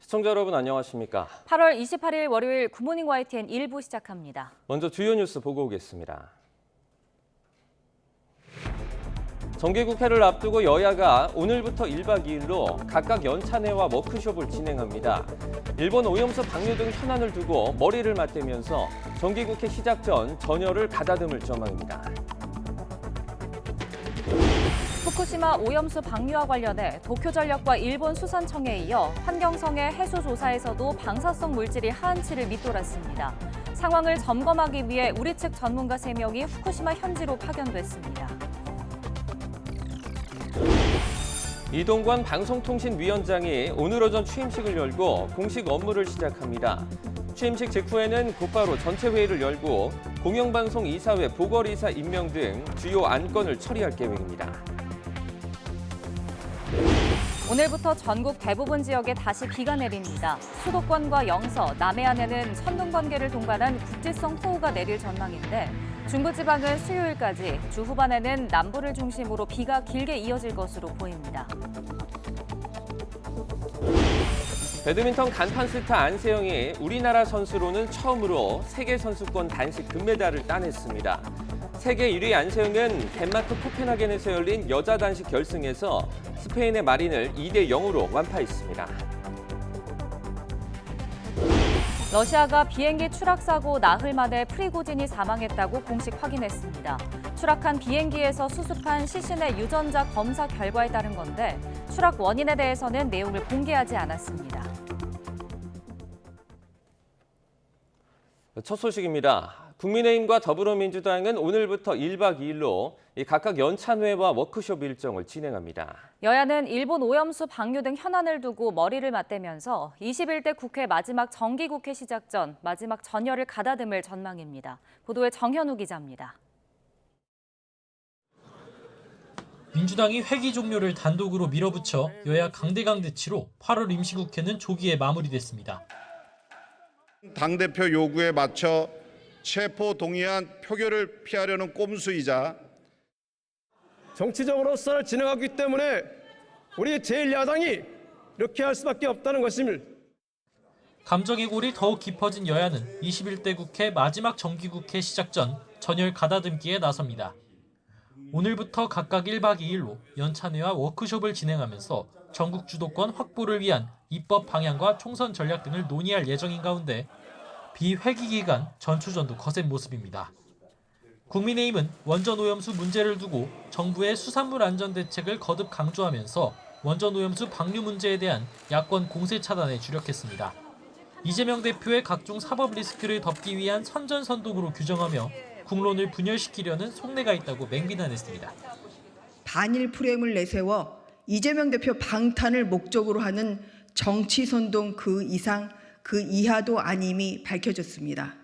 시청자 여러분 안녕하십니까? 8월 28일 월요일 굿모닝 YTN 1부 시작합니다. 먼저 주요 뉴스 보고 오겠습니다. 정기국회를 앞두고 여야가 오늘부터 1박 2일로 각각 연찬회와 워크숍을 진행합니다. 일본 오염수 방류 등 현안을 두고 머리를 맞대면서 정기국회 시작 전 전열을 가다듬을 전망입니다. 후쿠시마 오염수 방류와 관련해 도쿄전력과 일본 수산청에 이어 환경성의 해수 조사에서도 방사성 물질이 하한치를 밑돌았습니다. 상황을 점검하기 위해 우리 측 전문가 3명이 후쿠시마 현지로 파견됐습니다. 이동관 방송통신위원장이 오늘 오전 취임식을 열고 공식 업무를 시작합니다. 취임식 직후에는 곧바로 전체 회의를 열고 공영방송 이사회 보궐이사 임명 등 주요 안건을 처리할 계획입니다. 오늘부터 전국 대부분 지역에 다시 비가 내립니다. 수도권과 영서, 남해안에는 천둥번개를 동반한 국지성 폭우가 내릴 전망인데 중부지방은 수요일까지, 주 후반에는 남부를 중심으로 비가 길게 이어질 것으로 보입니다. 배드민턴 간판 스타 안세영이 우리나라 선수로는 처음으로 세계선수권 단식 금메달을 따냈습니다. 세계 1위 안세영은 덴마크 코펜하겐에서 열린 여자 단식 결승에서 스페인의 마린을 2대 0으로 완파했습니다. 러시아가 비행기 추락 사고 나흘 만에 프리고진이 사망했다고 공식 확인했습니다. 추락한 비행기에서 수습한 시신의 유전자 검사 결과에 따른 건데 추락 원인에 대해서는 내용을 공개하지 않았습니다. 첫 소식입니다. 국민의힘과 더불어민주당은 오늘부터 1박 2일로 각각 연찬회와 워크숍 일정을 진행합니다. 여야는 일본 오염수 방류 등 현안을 두고 머리를 맞대면서 21대 국회 마지막 정기국회 시작 전 마지막 전열을 가다듬을 전망입니다. 보도에 정현우 기자입니다. 민주당이 회기 종료를 단독으로 밀어붙여 여야 강대강 대치로 8월 임시국회는 조기에 마무리됐습니다. 당대표 요구에 맞춰 체포 동의안 표결을 피하려는 꼼수이자 정치적으로 수사를 진행하기 때문에 우리 제1야당이 이렇게 할 수밖에 없다는 것입니다. 감정의 골이 더욱 깊어진 여야는 21대 국회 마지막 정기국회 시작 전 전열 가다듬기에 나섭니다. 오늘부터 각각 1박 2일로 연찬회와 워크숍을 진행하면서 전국 주도권 확보를 위한 입법 방향과 총선 전략 등을 논의할 예정인 가운데 비회기 기간 전추전도 거센 모습입니다. 국민의힘은 원전 오염수 문제를 두고 정부의 수산물 안전 대책을 거듭 강조하면서 원전 오염수 방류 문제에 대한 야권 공세 차단에 주력했습니다. 이재명 대표의 각종 사법 리스크를 덮기 위한 선전선동으로 규정하며 국론을 분열시키려는 속내가 있다고 맹비난했습니다. 반일 프레임을 내세워 이재명 대표 방탄을 목적으로 하는 정치선동 그 이상 그 이하도 아님이 밝혀졌습니다.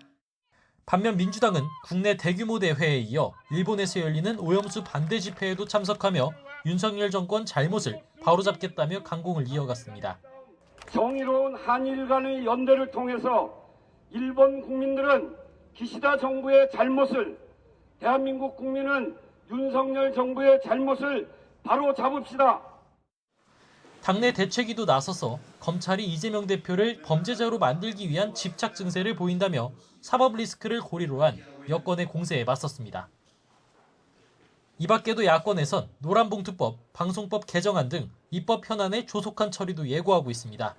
반면 민주당은 국내 대규모 대회에 이어 일본에서 열리는 오염수 반대 집회에도 참석하며 윤석열 정권 잘못을 바로잡겠다며 강공을 이어갔습니다. 정의로운 한일 간의 연대를 통해서 일본 국민들은 기시다 정부의 잘못을, 대한민국 국민은 윤석열 정부의 잘못을 바로잡읍시다. 당내 대책위도 나서서 검찰이 이재명 대표를 범죄자로 만들기 위한 집착 증세를 보인다며 사법 리스크를 고리로 한 여권의 공세에 맞섰습니다. 이 밖에도 야권에선 노란봉투법, 방송법 개정안 등 입법 현안의 조속한 처리도 예고하고 있습니다.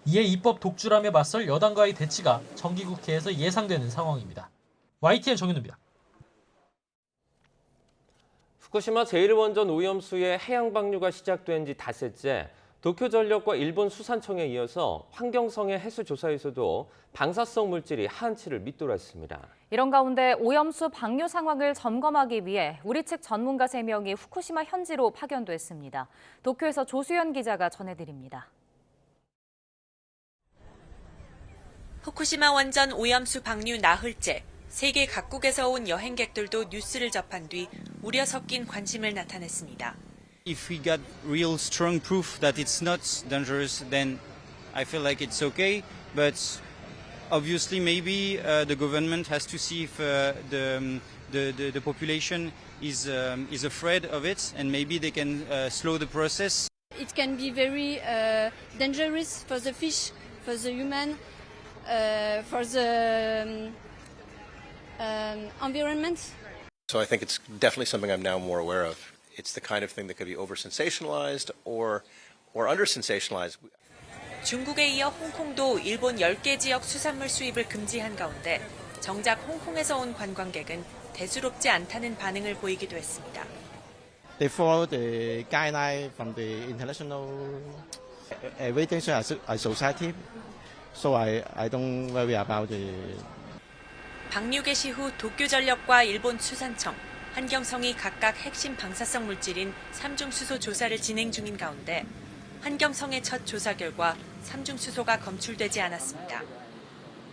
이에 입법 독주라며 맞설 여당과의 대치가 정기국회에서 예상되는 상황입니다. YTN 정현우입니다. 후쿠시마 제1원전 오염수의 해양 방류가 시작된 지 닷새째 도쿄전력과 일본 수산청에 이어서 환경성의 해수 조사에서도 방사성 물질이 하한치를 밑돌았습니다. 이런 가운데 오염수 방류 상황을 점검하기 위해 우리 측 전문가 3명이 후쿠시마 현지로 파견됐습니다. 도쿄에서 조수연 기자가 전해드립니다. 후쿠시마 원전 오염수 방류 나흘째, 세계 각국에서 온 여행객들도 뉴스를 접한 뒤 우려 섞인 관심을 나타냈습니다. If we got real strong proof that it's not dangerous, then I feel like it's okay. But obviously, maybe the government has to see if the population is afraid of it, and maybe they can slow the process. it can be very dangerous for the fish, for the human, for the environment. So I think it's definitely something I'm now more aware of. It's the kind of thing that could be over-sensationalized or under-sensationalized. 중국에 이어 홍콩도 일본 10개 지역 수산물 수입을 금지한 가운데 정작 홍콩에서 온 관광객은 대수롭지 않다는 반응을 보이기도 했습니다. They follow the guideline from the international aviation society, so I don't worry about the. 방류 개시 후 도쿄전력과 일본 수산청, 환경성이 각각 핵심 방사성 물질인 삼중수소 조사를 진행 중인 가운데 환경성의 첫 조사 결과 삼중수소가 검출되지 않았습니다.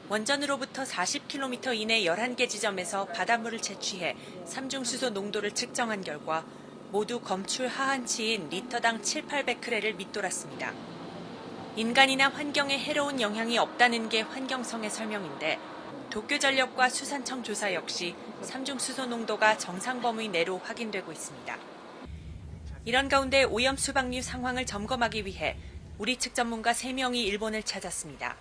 원전으로부터 40km 이내 11개 지점에서 바닷물을 채취해 삼중수소 농도를 측정한 결과 모두 검출 하한치인 리터당 7,800크렐을 밑돌았습니다. 인간이나 환경에 해로운 영향이 없다는 게 환경성의 설명인데 도쿄전력과 수산청 조사 역시 삼중수소 농도가 정상 범위 내로 확인되고 있습니다. 이런 가운데 오염수 방류 상황을 점검하기 위해 우리 측 전문가 3명이 일본을 찾았습니다.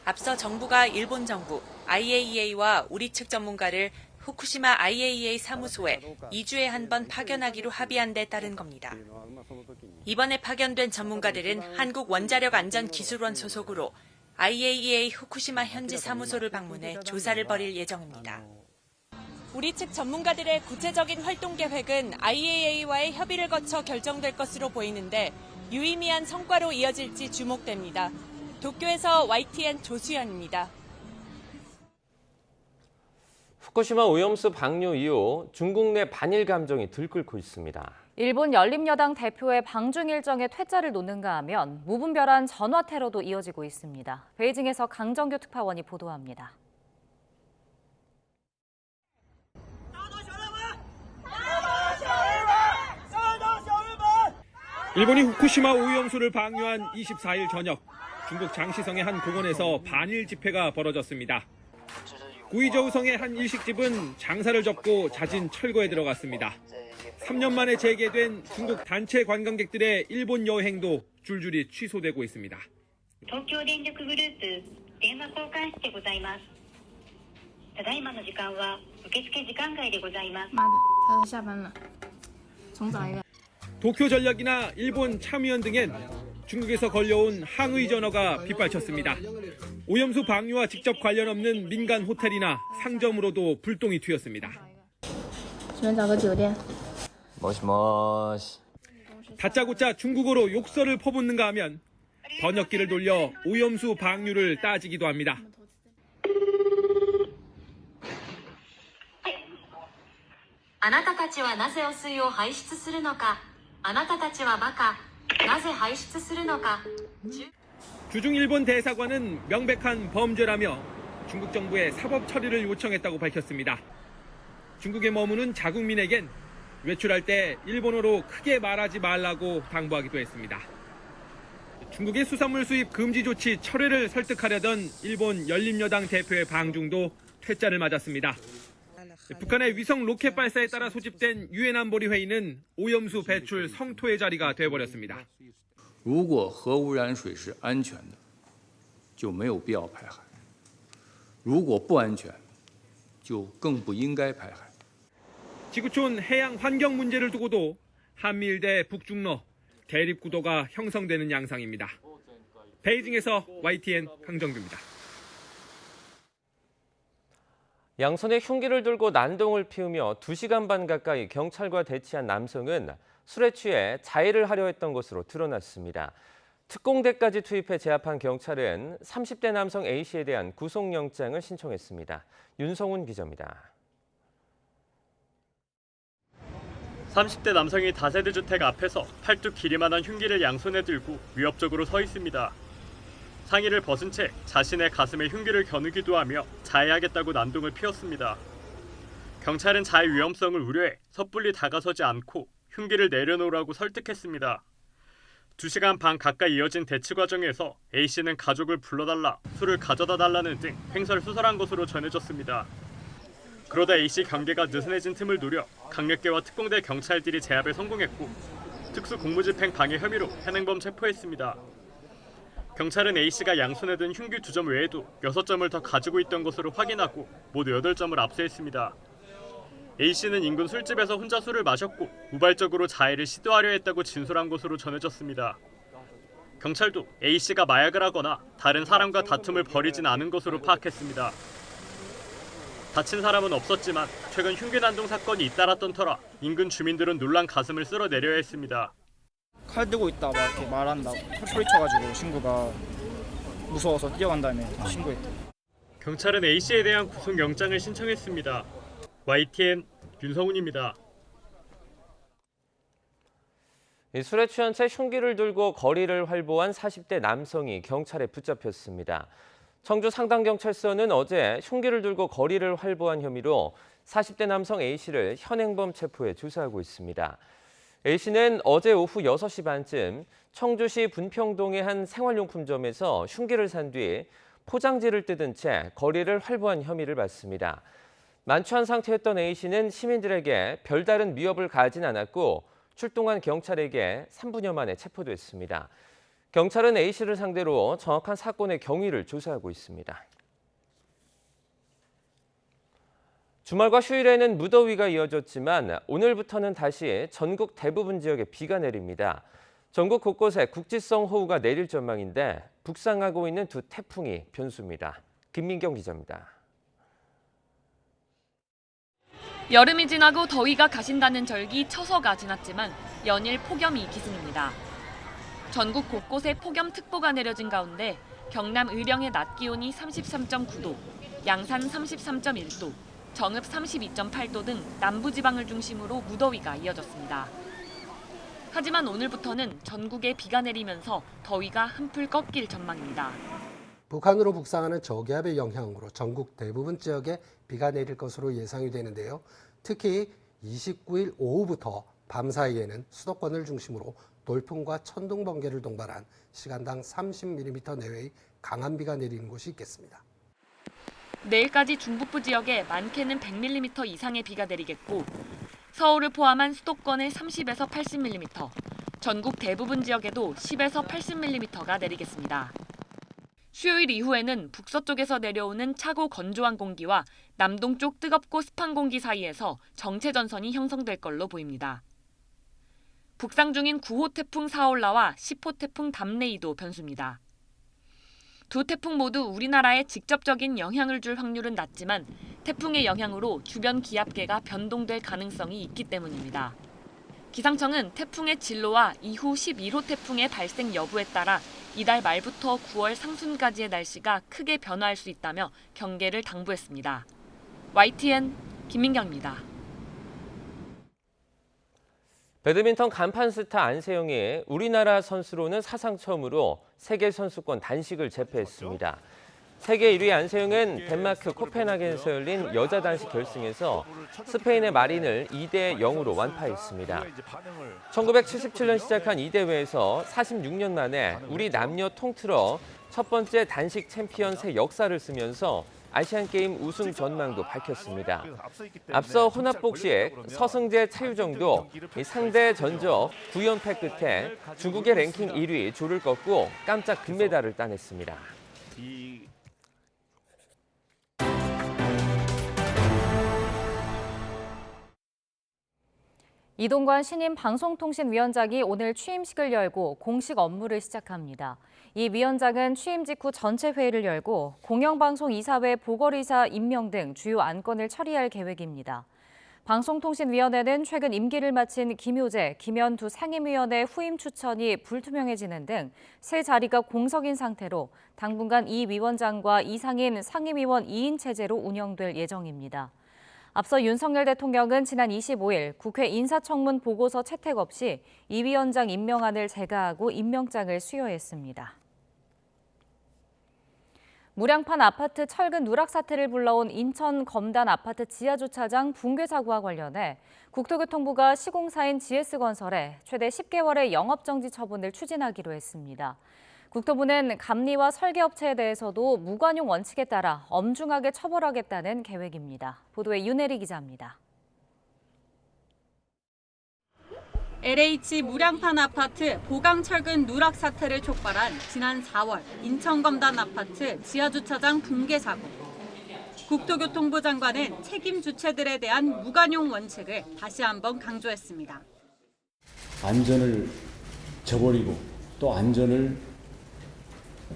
앞서 정부가 일본 정부, IAEA와 우리 측 전문가를 후쿠시마 IAEA 사무소에 2주에 한 번 파견하기로 합의한 데 따른 겁니다. 이번에 파견된 전문가들은 한국원자력안전기술원 소속으로 IAEA 후쿠시마 현지 사무소를 방문해 조사를 벌일 예정입니다. 우리 측 전문가들의 구체적인 활동 계획은 IAEA와의 협의를 거쳐 결정될 것으로 보이는데 유의미한 성과로 이어질지 주목됩니다. 도쿄에서 YTN 조수연입니다. 후쿠시마 오염수 방류 이후 중국 내 반일 감정이 들끓고 있습니다. 일본 열린여당 대표의 방중 일정에 퇴짜를 놓는가 하면 무분별한 전화 테러도 이어지고 있습니다. 베이징에서 강정규 특파원이 보도합니다. 일본이 후쿠시마 오염수를 방류한 24일 저녁, 중국 장시성의 한 공원에서 반일 집회가 벌어졌습니다. 구이저우성의 한 일식집은 장사를 접고 잦은 철거에 들어갔습니다. 3년 만에 재개된 중국 단체 관광객들의 일본 여행도 줄줄이 취소되고 있습니다. 도쿄전력이나 일본 참의원 등엔 중국에서 걸려온 항의 전화가 빗발쳤습니다. 오염수 방류와 직접 관련 없는 민간 호텔이나 상점으로도 불똥이 튀었습니다. 다짜고짜 중국어로 욕설을 퍼붓는가 하면 번역기를 돌려 오염수 방류를 따지기도 합니다. 주중 일본 대사관은 명백한 범죄라며 중국 정부에 사법 처리를 요청했다고 밝혔습니다. 중국에 머무는 자국민에겐 외출할 때 일본어로 크게 말하지 말라고 당부하기도 했습니다. 중국의 수산물 수입 금지 조치 철회를 설득하려던 일본 열린여당 대표의 방중도 퇴짜를 맞았습니다. 북한의 위성 로켓 발사에 따라 소집된 유엔 안보리 회의는 오염수 배출 성토의 자리가 돼버렸습니다. 如果核污染水是安全的，就没有必要排海；如果不安全，就更不应该排海。 지구촌 해양 환경 문제를 두고도 한미일대 북중러 대립 구도가 형성되는 양상입니다. 베이징에서 YTN 강정규입니다. 양손에 흉기를 들고 난동을 피우며 2시간 반 가까이 경찰과 대치한 남성은 술에 취해 자해를 하려 했던 것으로 드러났습니다. 특공대까지 투입해 제압한 경찰은 30대 남성 A씨에 대한 구속영장을 신청했습니다. 윤성훈 기자입니다. 30대 남성이 다세대 주택 앞에서 팔뚝 길이만한 흉기를 양손에 들고 위협적으로 서 있습니다. 상의를 벗은 채 자신의 가슴에 흉기를 겨누기도 하며 자해하겠다고 난동을 피웠습니다. 경찰은 자해 위험성을 우려해 섣불리 다가서지 않고 흉기를 내려놓으라고 설득했습니다. 2시간 반 가까이 이어진 대치 과정에서 A씨는 가족을 불러달라, 술을 가져다 달라는 등 횡설수설한 것으로 전해졌습니다. 그러다 A씨 경계가 느슨해진 틈을 노려 강력계와 특공대 경찰들이 제압에 성공했고 특수공무집행 방해 혐의로 현행범 체포했습니다. 경찰은 A씨가 양손에 든 흉기 2점 외에도 6점을 더 가지고 있던 것으로 확인하고 모두 8점을 압수했습니다. A씨는 인근 술집에서 혼자 술을 마셨고 우발적으로 자해를 시도하려 했다고 진술한 것으로 전해졌습니다. 경찰도 A씨가 마약을 하거나 다른 사람과 다툼을 벌이진 않은 것으로 파악했습니다. 다친 사람은 없었지만 최근 흉기 난동 사건이 잇따랐던 터라 인근 주민들은 놀란 가슴을 쓸어내려야 했습니다. 칼 들고 있다 막 이렇게 말한다고 소리 쳐가지고 친구가 무서워서 뛰어간 다음에 신고했다. 경찰은 A씨에 대한 구속영장을 신청했습니다. YTN 윤성훈입니다. 술에 취한 채 흉기를 들고 거리를 활보한 40대 남성이 경찰에 붙잡혔습니다. 청주 상당경찰서는 어제 흉기를 들고 거리를 활보한 혐의로 40대 남성 A씨를 현행범 체포해 조사하고 있습니다. A씨는 어제 오후 6시 반쯤 청주시 분평동의 한 생활용품점에서 흉기를 산 뒤 포장지를 뜯은 채 거리를 활보한 혐의를 받습니다. 만취한 상태였던 A씨는 시민들에게 별다른 위협을 가하진 않았고 출동한 경찰에게 3분여 만에 체포됐습니다. 경찰은 A씨를 상대로 정확한 사건의 경위를 조사하고 있습니다. 주말과 휴일에는 무더위가 이어졌지만 오늘부터는 다시 전국 대부분 지역에 비가 내립니다. 전국 곳곳에 국지성 호우가 내릴 전망인데 북상하고 있는 두 태풍이 변수입니다. 김민경 기자입니다. 여름이 지나고 더위가 가신다는 절기 처서가 지났지만 연일 폭염이 기승입니다. 전국 곳곳에 폭염특보가 내려진 가운데 경남 의령의 낮 기온이 33.9도, 양산 33.1도, 정읍 32.8도 등 남부지방을 중심으로 무더위가 이어졌습니다. 하지만 오늘부터는 전국에 비가 내리면서 더위가 한풀 꺾일 전망입니다. 북한으로 북상하는 저기압의 영향으로 전국 대부분 지역에 비가 내릴 것으로 예상이 되는데요. 특히 29일 오후부터 밤 사이에는 수도권을 중심으로 돌풍과 천둥, 번개를 동반한 시간당 30mm 내외의 강한 비가 내리는 곳이 있겠습니다. 내일까지 중북부 지역에 많게는 100mm 이상의 비가 내리겠고 서울을 포함한 수도권에 30에서 80mm, 전국 대부분 지역에도 10에서 80mm가 내리겠습니다. 수요일 이후에는 북서쪽에서 내려오는 차고 건조한 공기와 남동쪽 뜨겁고 습한 공기 사이에서 정체전선이 형성될 걸로 보입니다. 북상 중인 9호 태풍 사올라와 10호 태풍 담레이도 변수입니다. 두 태풍 모두 우리나라에 직접적인 영향을 줄 확률은 낮지만 태풍의 영향으로 주변 기압계가 변동될 가능성이 있기 때문입니다. 기상청은 태풍의 진로와 이후 11호 태풍의 발생 여부에 따라 이달 말부터 9월 상순까지의 날씨가 크게 변화할 수 있다며 경계를 당부했습니다. YTN 김민경입니다. 배드민턴 간판 스타 안세영이 우리나라 선수로는 사상 처음으로 세계 선수권 단식을 제패했습니다. 세계 1위 안세영은 덴마크 코펜하겐에서 열린 여자 단식 결승에서 스페인의 마린을 2대 0으로 완파했습니다. 1977년 시작한 이 대회에서 46년 만에 우리 남녀 통틀어 첫 번째 단식 챔피언 새 역사를 쓰면서 아시안게임 우승 전망도 밝혔습니다. 앞서 혼합복식 서승재, 차유정도 상대 전적 9연패 끝에 중국의 랭킹 1위 조를 꺾고 깜짝 금메달을 따냈습니다. 이동관 신임 방송통신위원장이 오늘 취임식을 열고 공식 업무를 시작합니다. 이 위원장은 취임 직후 전체 회의를 열고 공영방송이사회 보궐이사 임명 등 주요 안건을 처리할 계획입니다. 방송통신위원회는 최근 임기를 마친 김효재, 김현 두 상임위원의 후임 추천이 불투명해지는 등 세 자리가 공석인 상태로 당분간 이 위원장과 이상인 상임위원 2인 체제로 운영될 예정입니다. 앞서 윤석열 대통령은 지난 25일 국회 인사청문 보고서 채택 없이 이 위원장 임명안을 제거하고 임명장을 수여했습니다. 무량판 아파트 철근 누락 사태를 불러온 인천 검단 아파트 지하주차장 붕괴 사고와 관련해 국토교통부가 시공사인 GS건설에 최대 10개월의 영업정지 처분을 추진하기로 했습니다. 국토부는 감리와 설계업체에 대해서도 무관용 원칙에 따라 엄중하게 처벌하겠다는 계획입니다. 보도에 윤혜리 기자입니다. LH 무량판 아파트 보강 철근 누락 사태를 촉발한 지난 4월 인천 검단 아파트 지하주차장 붕괴 사고. 국토교통부 장관은 책임 주체들에 대한 무관용 원칙을 다시 한번 강조했습니다. 안전을 저버리고 또 안전을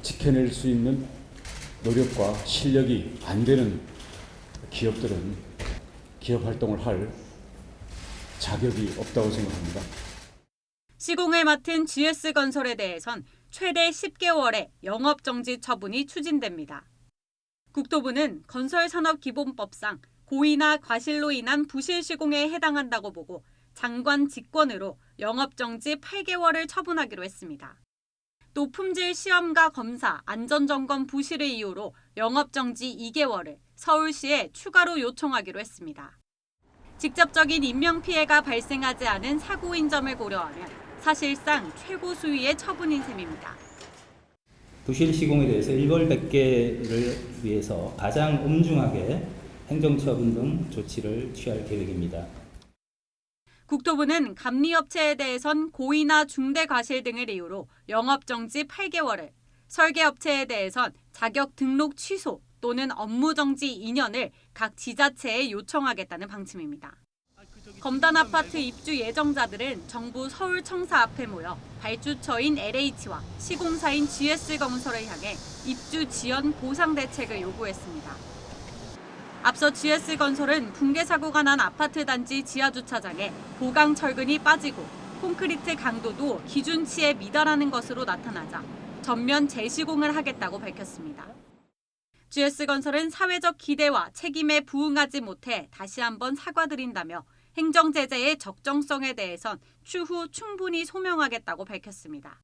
지켜낼 수 있는 노력과 실력이 안 되는 기업들은 기업 활동을 할 자격이 없다고 생각합니다. 시공을 맡은 GS건설에 대해선 최대 10개월의 영업정지 처분이 추진됩니다. 국토부는 건설산업기본법상 고의나 과실로 인한 부실 시공에 해당한다고 보고 장관 직권으로 영업정지 8개월을 처분하기로 했습니다. 또 품질 시험과 검사, 안전점검 부실을 이유로 영업정지 2개월을 서울시에 추가로 요청하기로 했습니다. 직접적인 인명피해가 발생하지 않은 사고인 점을 고려하면 사실상 최고 수위의 처분인 셈입니다. 부실 시공에 대해서 일벌백계를 위해서 가장 엄중하게 행정처분 등 조치를 취할 계획입니다. 국토부는 감리업체에 대해선 고의나 중대 과실 등을 이유로 영업정지 8개월을, 설계업체에 대해선 자격 등록 취소 또는 업무정지 2년을 각 지자체에 요청하겠다는 방침입니다. 검단 아파트 입주 예정자들은 정부 서울청사 앞에 모여 발주처인 LH와 시공사인 GS건설을 향해 입주 지연 보상 대책을 요구했습니다. 앞서 GS건설은 붕괴 사고가 난 아파트 단지 지하주차장에 보강 철근이 빠지고 콘크리트 강도도 기준치에 미달하는 것으로 나타나자 전면 재시공을 하겠다고 밝혔습니다. GS건설은 사회적 기대와 책임에 부응하지 못해 다시 한번 사과드린다며 행정제재의 적정성에 대해선 추후 충분히 소명하겠다고 밝혔습니다.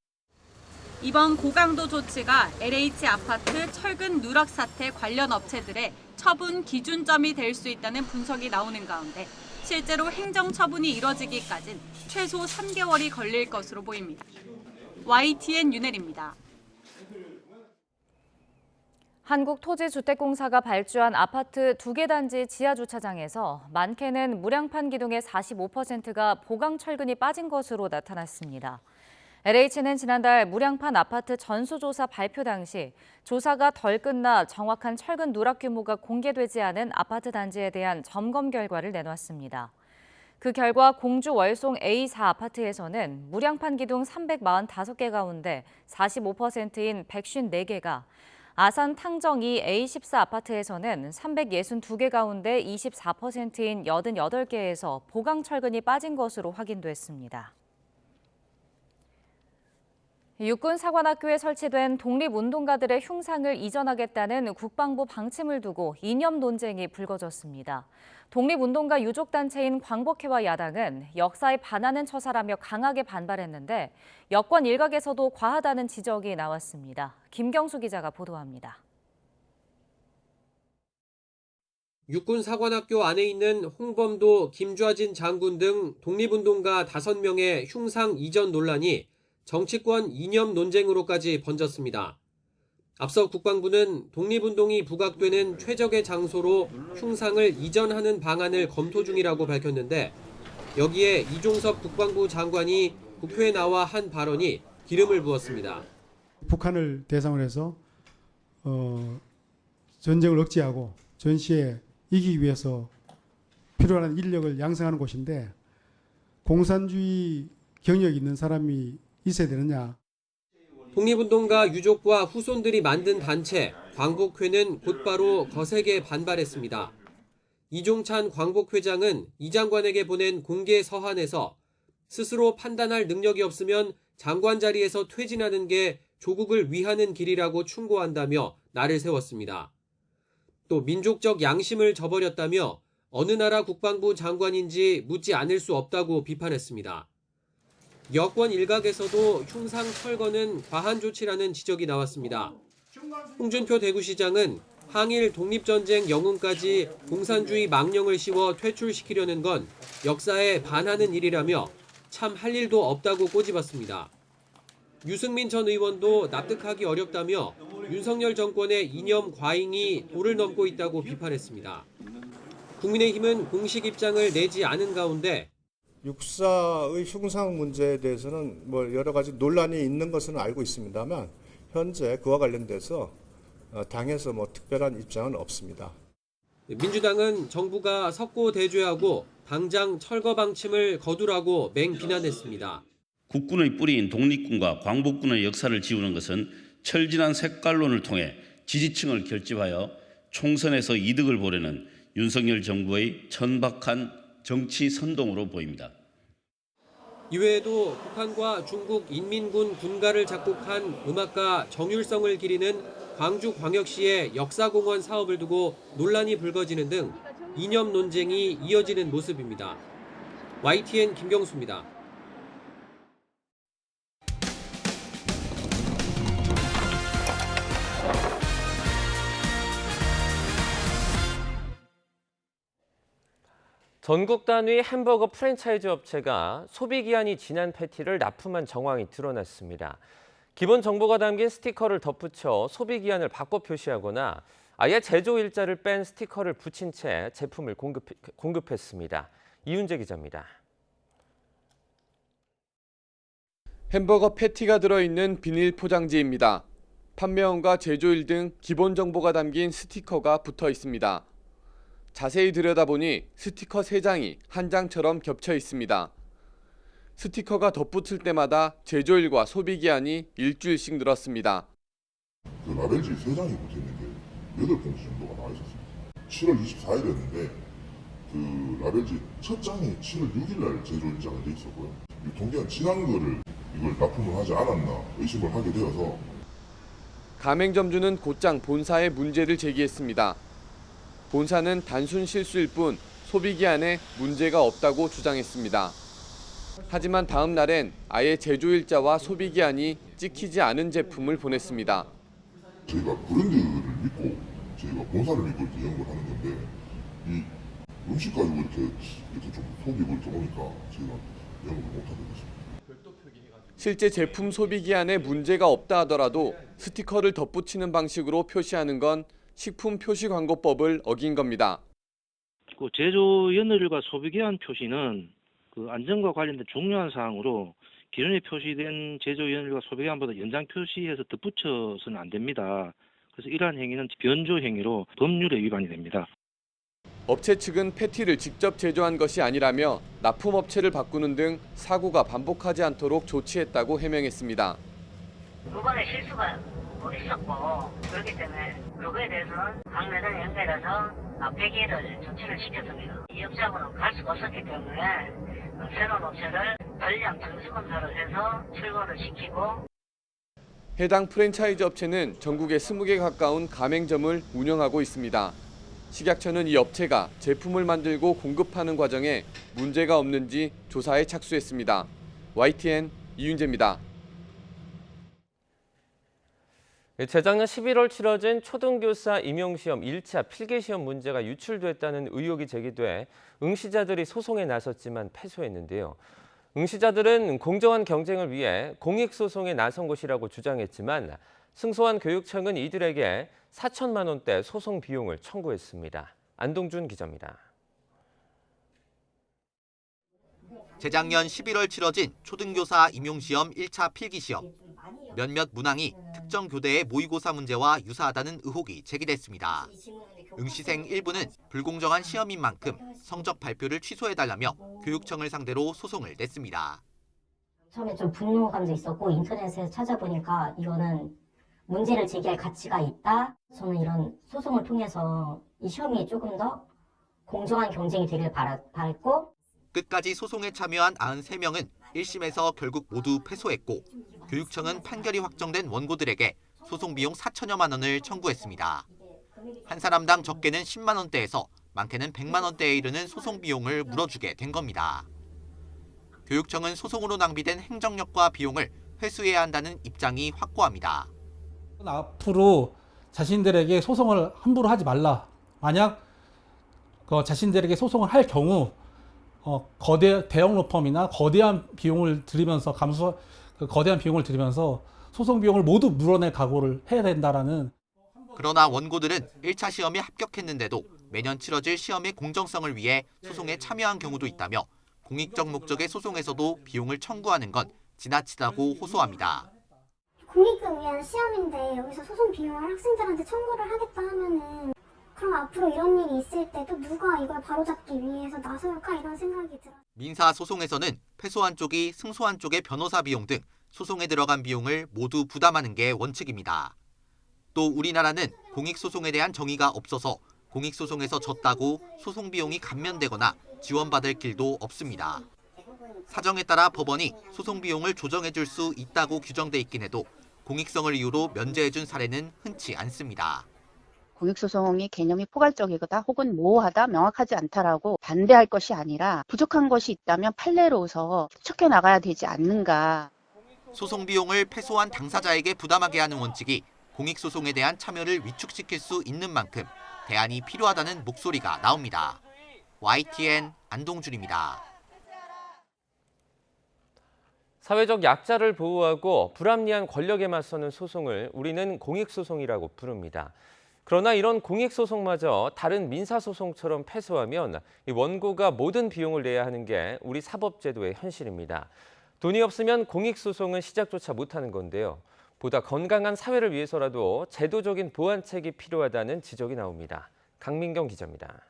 이번 고강도 조치가 LH 아파트 철근 누락 사태 관련 업체들의 처분 기준점이 될 수 있다는 분석이 나오는 가운데 실제로 행정처분이 이뤄지기까진 최소 3개월이 걸릴 것으로 보입니다. YTN 윤혜리입니다. 한국토지주택공사가 발주한 아파트 2개 단지 지하주차장에서 많게는 무량판 기둥의 45%가 보강 철근이 빠진 것으로 나타났습니다. LH는 지난달 무량판 아파트 전수조사 발표 당시 조사가 덜 끝나 정확한 철근 누락 규모가 공개되지 않은 아파트 단지에 대한 점검 결과를 내놨습니다. 그 결과 공주 월송 A4 아파트에서는 무량판 기둥 345개 가운데 45%인 154개가, 아산 탕정이 A14 아파트에서는 362개 가운데 24%인 88개에서 보강 철근이 빠진 것으로 확인됐습니다. 육군사관학교에 설치된 독립운동가들의 흉상을 이전하겠다는 국방부 방침을 두고 이념 논쟁이 불거졌습니다. 독립운동가 유족단체인 광복회와 야당은 역사에 반하는 처사라며 강하게 반발했는데 여권 일각에서도 과하다는 지적이 나왔습니다. 김경수 기자가 보도합니다. 육군사관학교 안에 있는 홍범도, 김좌진 장군 등 독립운동가 5명의 흉상 이전 논란이 정치권 이념 논쟁으로까지 번졌습니다. 앞서 국방부는 독립운동이 부각되는 최적의 장소로 흉상을 이전하는 방안을 검토 중이라고 밝혔는데 여기에 이종섭 국방부 장관이 국회에 나와 한 발언이 기름을 부었습니다. 북한을 대상으로 해서 전쟁을 억제하고 전시에 이기기 위해서 필요한 인력을 양성하는 곳인데 공산주의 경력이 있는 사람이 있어야 되느냐. 독립운동가 유족과 후손들이 만든 단체 광복회는 곧바로 거세게 반발했습니다. 이종찬 광복회장은 이 장관에게 보낸 공개 서한에서 스스로 판단할 능력이 없으면 장관 자리에서 퇴진하는 게 조국을 위하는 길이라고 충고한다며 날을 세웠습니다. 또 민족적 양심을 저버렸다며 어느 나라 국방부 장관인지 묻지 않을 수 없다고 비판했습니다. 여권 일각에서도 흉상 철거는 과한 조치라는 지적이 나왔습니다. 홍준표 대구시장은 항일 독립전쟁 영웅까지 공산주의 망령을 씌워 퇴출시키려는 건 역사에 반하는 일이라며 참 할 일도 없다고 꼬집었습니다. 유승민 전 의원도 납득하기 어렵다며 윤석열 정권의 이념 과잉이 도를 넘고 있다고 비판했습니다. 국민의힘은 공식 입장을 내지 않은 가운데 육사의 흉상 문제에 대해서는 뭐 여러 가지 논란이 있는 것은 알고 있습니다만 현재 그와 관련돼서 당에서 뭐 특별한 입장은 없습니다. 민주당은 정부가 석고 대죄하고 당장 철거 방침을 거두라고 맹비난했습니다. 국군의 뿌리인 독립군과 광복군의 역사를 지우는 것은 철진한 색깔론을 통해 지지층을 결집하여 총선에서 이득을 보려는 윤석열 정부의 천박한 정치 선동으로 보입니다. 이외에도 북한과 중국 인민군 군가를 작곡한 음악가 정율성을 기리는 광주광역시의 역사공원 사업을 두고 논란이 불거지는 등 이념 논쟁이 이어지는 모습입니다. YTN 김경수입니다. 전국 단위 햄버거 프랜차이즈 업체가 소비기한이 지난 패티를 납품한 정황이 드러났습니다. 기본 정보가 담긴 스티커를 덧붙여 소비기한을 바꿔 표시하거나 아예 제조 일자를 뺀 스티커를 붙인 채 제품을 공급했습니다. 이윤재 기자입니다. 햄버거 패티가 들어있는 비닐 포장지입니다. 판매원과 제조일 등 기본 정보가 담긴 스티커가 붙어 있습니다. 자세히 들여다보니 스티커 3장이 한 장처럼 겹쳐 있습니다. 스티커가 덧붙을 때마다 제조일과 소비기한이 일주일씩 늘었습니다. 그 라벨지 3장이 붙어있는 게 8봉지 정도가 나와 있었습니다. 7월 24일이었는데 그 라벨지 첫 장이 7월 6일날 제조일자가 돼 있었고요. 유통기한 지난 거를 이걸 납품을 하지 않았나 의심을 하게 되어서 가맹점주는 곧장 본사에 문제를 제기했습니다. 본사는 단순 실수일 뿐 소비기한에 문제가 없다고 주장했습니다. 하지만 다음 날엔 아예 제조일자와 소비기한이 찍히지 않은 제품을 보냈습니다. 저희가 브랜드를 믿고 저희가 본사를 믿고 이렇게 영업을 하는 건데 이 음식 가지고 이렇게 좀 속이고 이렇게 오니까 저희가 영업을 못하게 됐습니다. 실제 제품 소비기한에 문제가 없다 하더라도 스티커를 덧붙이는 방식으로 표시하는 건 식품표시광고법을 어긴 겁니다. 그 제조 연료일과 소비기한 표시는 그 안전과 관련된 중요한 사항으로 기존에 표시된 제조 연료일과 소비기한보다 연장 표시해서 덧붙여서는 안 됩니다. 그래서 이러한 행위는 변조 행위로 법률에 위반이 됩니다. 업체 측은 패티를 직접 제조한 것이 아니라며 납품업체를 바꾸는 등 사고가 반복하지 않도록 조치했다고 해명했습니다. 그번에 실수가 못 있었고 그렇기 때문에 그거에 대해서는 각 매장에 연결해서 폐기를 조치를 시켰습니다. 이 업체하고는 갈 수가 없었기 때문에 새로운 업체를 전량 정수검사를 해서 출고를 시키고 해당 프랜차이즈 업체는 전국에 20개 가까운 가맹점을 운영하고 있습니다. 식약처는 이 업체가 제품을 만들고 공급하는 과정에 문제가 없는지 조사에 착수했습니다. YTN 이윤재입니다. 재작년 11월 치러진 초등교사 임용시험 1차 필기시험 문제가 유출됐다는 의혹이 제기돼 응시자들이 소송에 나섰지만 패소했는데요. 응시자들은 공정한 경쟁을 위해 공익소송에 나선 것이라고 주장했지만 승소한 교육청은 이들에게 4천만 원대 소송 비용을 청구했습니다. 안동준 기자입니다. 재작년 11월 치러진 초등교사 임용시험 1차 필기시험. 몇몇 문항이 특정 교대의 모의고사 문제와 유사하다는 의혹이 제기됐습니다. 응시생 일부는 불공정한 시험인 만큼 성적 발표를 취소해달라며 교육청을 상대로 소송을 냈습니다. 처음에 좀 분노감도 있었고 인터넷에서 찾아보니까 이거는 문제를 제기할 가치가 있다. 저는 이런 소송을 통해서 이 시험이 조금 더 공정한 경쟁이 되길 바랐고 끝까지 소송에 참여한 93명은 1심에서 결국 모두 패소했고 교육청은 판결이 확정된 원고들에게 소송 비용 4천여만 원을 청구했습니다. 한 사람당 적게는 10만 원대에서 많게는 100만 원대에 이르는 소송 비용을 물어주게 된 겁니다. 교육청은 소송으로 낭비된 행정력과 비용을 회수해야 한다는 입장이 확고합니다. 앞으로 자신들에게 소송을 함부로 하지 말라. 만약 자신들에게 소송을 할 경우 대형 로펌이나 거대한 비용을 들이면서 거대한 비용을 들이면서 소송 비용을 모두 물어낼 각오를 해야 된다라는. 그러나 원고들은 1차 시험에 합격했는데도 매년 치러질 시험의 공정성을 위해 소송에 참여한 경우도 있다며 공익적 목적의 소송에서도 비용을 청구하는 건 지나치다고 호소합니다. 공익을 위한 시험인데 여기서 소송 비용을 학생들한테 청구를 하겠다 하면은 그럼 앞으로 이런 일이 있을 때도 누가 이걸 바로잡기 위해서 나설까 이런 생각이 들어요. 민사 소송에서는 패소한 쪽이 승소한 쪽의 변호사 비용 등 소송에 들어간 비용을 모두 부담하는 게 원칙입니다. 또 우리나라는 공익소송에 대한 정의가 없어서 공익소송에서 졌다고 소송 비용이 감면되거나 지원받을 길도 없습니다. 사정에 따라 법원이 소송 비용을 조정해줄 수 있다고 규정돼 있긴 해도 공익성을 이유로 면제해준 사례는 흔치 않습니다. 공익소송이 개념이 포괄적이거나 혹은 모호하다, 명확하지 않다라고 반대할 것이 아니라 부족한 것이 있다면 판례로서 추적해 나가야 되지 않는가. 소송 비용을 패소한 당사자에게 부담하게 하는 원칙이 공익소송에 대한 참여를 위축시킬 수 있는 만큼 대안이 필요하다는 목소리가 나옵니다. YTN 안동준입니다. 사회적 약자를 보호하고 불합리한 권력에 맞서는 소송을 우리는 공익소송이라고 부릅니다. 그러나 이런 공익소송마저 다른 민사소송처럼 패소하면 원고가 모든 비용을 내야 하는 게 우리 사법제도의 현실입니다. 돈이 없으면 공익소송은 시작조차 못하는 건데요. 보다 건강한 사회를 위해서라도 제도적인 보완책이 필요하다는 지적이 나옵니다. 강민경 기자입니다.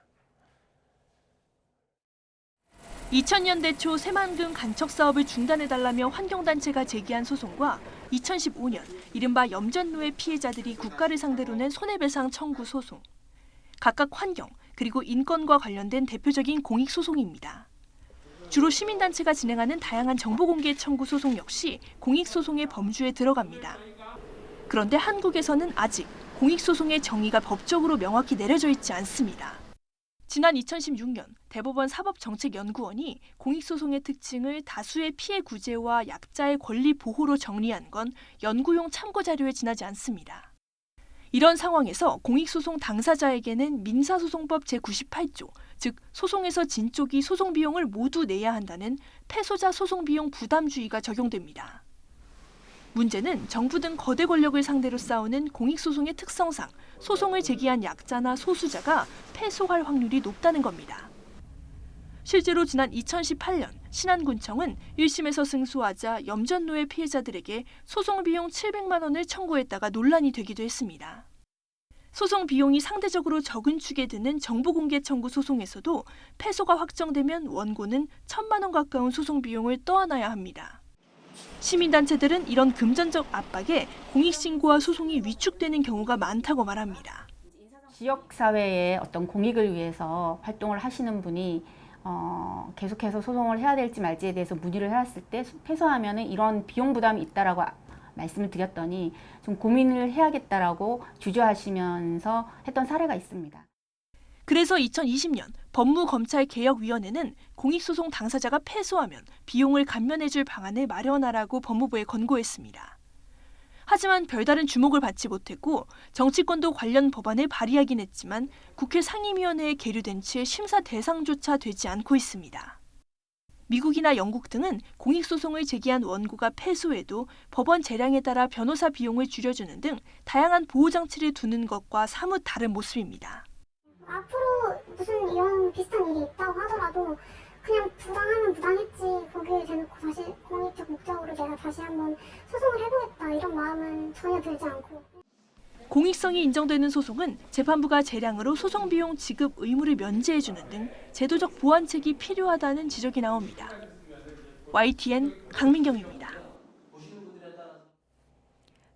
2000년대 초 새만금 간척 사업을 중단해달라며 환경단체가 제기한 소송과 2015년 이른바 염전노예 피해자들이 국가를 상대로 낸 손해배상 청구 소송. 각각 환경 그리고 인권과 관련된 대표적인 공익소송입니다. 주로 시민단체가 진행하는 다양한 정보공개 청구 소송 역시 공익소송의 범주에 들어갑니다. 그런데 한국에서는 아직 공익소송의 정의가 법적으로 명확히 내려져 있지 않습니다. 지난 2016년 대법원 사법정책연구원이 공익소송의 특징을 다수의 피해 구제와 약자의 권리 보호로 정리한 건 연구용 참고 자료에 지나지 않습니다. 이런 상황에서 공익소송 당사자에게는 민사소송법 제98조, 즉 소송에서 진 쪽이 소송 비용을 모두 내야 한다는 패소자 소송 비용 부담주의가 적용됩니다. 문제는 정부 등 거대 권력을 상대로 싸우는 공익소송의 특성상 소송을 제기한 약자나 소수자가 패소할 확률이 높다는 겁니다. 실제로 지난 2018년 신안군청은 1심에서 승소하자 염전노예 피해자들에게 소송 비용 700만 원을 청구했다가 논란이 되기도 했습니다. 소송 비용이 상대적으로 적은 축에 드는 정보공개 청구 소송에서도 패소가 확정되면 원고는 1,000만 원 가까운 소송 비용을 떠안아야 합니다. 시민단체들은 이런 금전적 압박에 공익신고와 소송이 위축되는 경우가 많다고 말합니다. 지역사회의 어떤 공익을 위해서 활동을 하시는 분이 계속해서 소송을 해야 될지 말지에 대해서 문의를 해왔을 때 패소하면 이런 비용 부담이 있다라고 말씀을 드렸더니 좀 고민을 해야겠다라고 주저하시면서 했던 사례가 있습니다. 그래서 2020년 법무검찰개혁위원회는 공익소송 당사자가 패소하면 비용을 감면해줄 방안을 마련하라고 법무부에 권고했습니다. 하지만 별다른 주목을 받지 못했고 정치권도 관련 법안을 발의하긴 했지만 국회 상임위원회에 계류된 채 심사 대상조차 되지 않고 있습니다. 미국이나 영국 등은 공익소송을 제기한 원고가 패소해도 법원 재량에 따라 변호사 비용을 줄여주는 등 다양한 보호장치를 두는 것과 사뭇 다른 모습입니다. 앞으로 무슨 이런 비슷한 일이 있다고 하더라도 그냥 부당하면 부당했지 거기에 대놓고 다시 공익적 목적으로 내가 다시 한번 소송을 해보겠다 이런 마음은 전혀 들지 않고. 공익성이 인정되는 소송은 재판부가 재량으로 소송 비용 지급 의무를 면제해주는 등 제도적 보완책이 필요하다는 지적이 나옵니다. YTN 강민경입니다.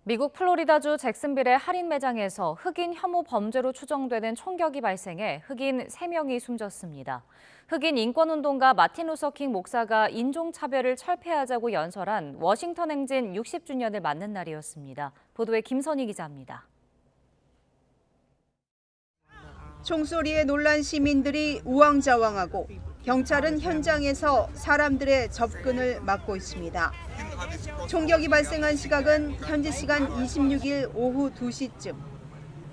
미국 플로리다주 잭슨빌의 할인 매장에서 흑인 혐오 범죄로 추정되는 총격이 발생해 흑인 3명이 숨졌습니다. 흑인 인권운동가 마틴 루서킹 목사가 인종차별을 철폐하자고 연설한 워싱턴 행진 60주년을 맞는 날이었습니다. 보도에 김선희 기자입니다. 총소리에 놀란 시민들이 우왕좌왕하고 경찰은 현장에서 사람들의 접근을 막고 있습니다. 총격이 발생한 시각은 현지 시간 26일 오후 2시쯤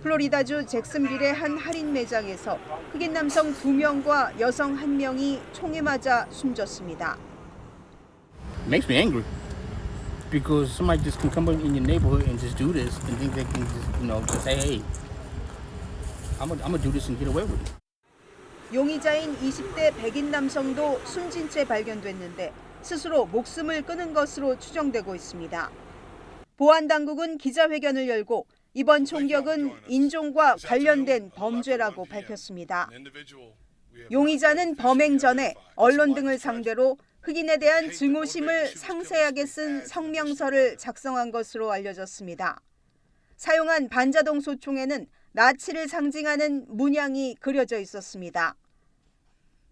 플로리다주 잭슨빌의 한 할인 매장에서 흑인 남성 2명과 여성 1명이 총에 맞아 숨졌습니다. It makes me angry because somebody just can come in your neighborhood and just do this and think they can just, just say, hey, I'm gonna do this and get away with it. 용의자인 20대 백인 남성도 숨진 채 발견됐는데 스스로 목숨을 끊은 것으로 추정되고 있습니다. 보안당국은 기자회견을 열고 이번 총격은 인종과 관련된 범죄라고 밝혔습니다. 용의자는 범행 전에 언론 등을 상대로 흑인에 대한 증오심을 상세하게 쓴 성명서를 작성한 것으로 알려졌습니다. 사용한 반자동 소총에는 나치를 상징하는 문양이 그려져 있었습니다.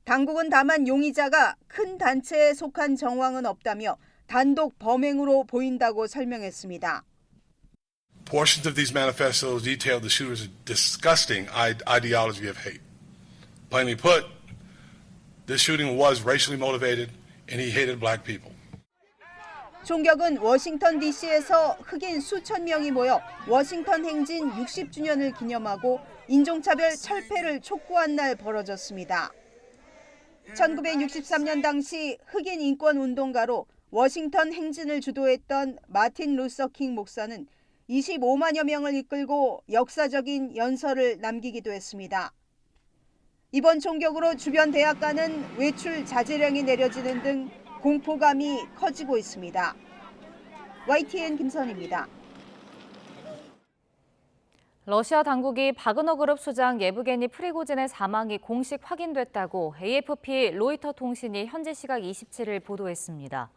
당국은 다만 용의자가 큰 단체에 속한 정황은 없다며 단독 범행으로 보인다고 설명했습니다. Portions of these manifestos detail the shooter's disgusting ideology of hate. Plainly put, this shooting was racially motivated and he hated black people. 총격은 워싱턴 DC에서 흑인 수천 명이 모여 워싱턴 행진 60주년을 기념하고 인종차별 철폐를 촉구한 날 벌어졌습니다. 1963년 당시 흑인 인권 운동가로 워싱턴 행진을 주도했던 마틴 루서 킹 목사는 25만여 명을 이끌고 역사적인 연설을 남기기도 했습니다. 이번 총격으로 주변 대학가는 외출 자제령이 내려지는 등 공포감이 커지고 있습니다. YTN 김선입니다. 러시아 당국이 바그너 그룹 수장 예브게니 프리고진의 사망이 공식 확인됐다고 AFP 로이터 통신이 현지 시각 27일 보도했습니다.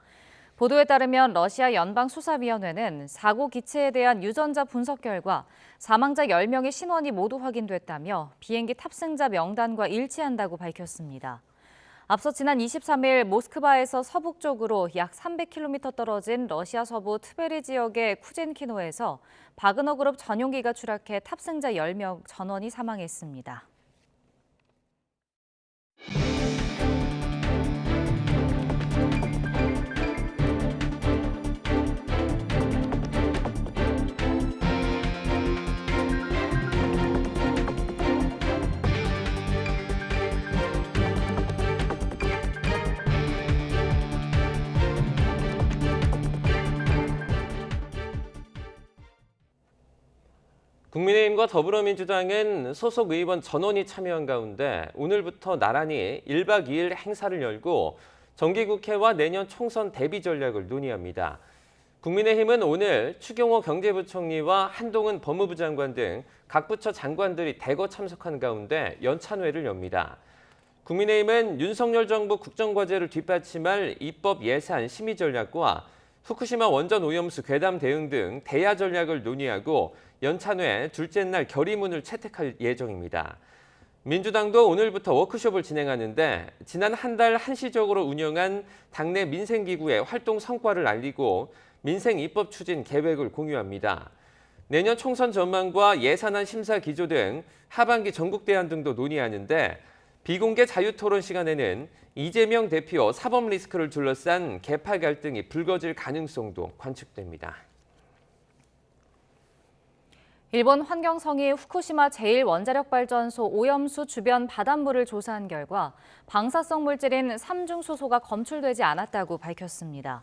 보도에 따르면 러시아 연방수사위원회는 사고 기체에 대한 유전자 분석 결과 사망자 10명의 신원이 모두 확인됐다며 비행기 탑승자 명단과 일치한다고 밝혔습니다. 앞서 지난 23일 모스크바에서 서북쪽으로 약 300km 떨어진 러시아 서부 트베리 지역의 쿠젠키노에서 바그너 그룹 전용기가 추락해 탑승자 10명 전원이 사망했습니다. 국민의힘과 더불어민주당은 소속 의원 전원이 참여한 가운데 오늘부터 나란히 1박 2일 행사를 열고 정기국회와 내년 총선 대비 전략을 논의합니다. 국민의힘은 오늘 추경호 경제부총리와 한동훈 법무부 장관 등 각 부처 장관들이 대거 참석한 가운데 연찬회를 엽니다. 국민의힘은 윤석열 정부 국정과제를 뒷받침할 입법 예산 심의 전략과 후쿠시마 원전 오염수 괴담 대응 등 대야 전략을 논의하고 연찬회 둘째 날 결의문을 채택할 예정입니다. 민주당도 오늘부터 워크숍을 진행하는데 지난 한 달 한시적으로 운영한 당내 민생기구의 활동 성과를 알리고 민생 입법 추진 계획을 공유합니다. 내년 총선 전망과 예산안 심사 기조 등 하반기 전국 대안 등도 논의하는데 비공개 자유토론 시간에는 이재명 대표 사법 리스크를 둘러싼 계파 갈등이 불거질 가능성도 관측됩니다. 일본 환경성이 후쿠시마 제1원자력발전소 오염수 주변 바닷물을 조사한 결과 방사성 물질인 삼중수소가 검출되지 않았다고 밝혔습니다.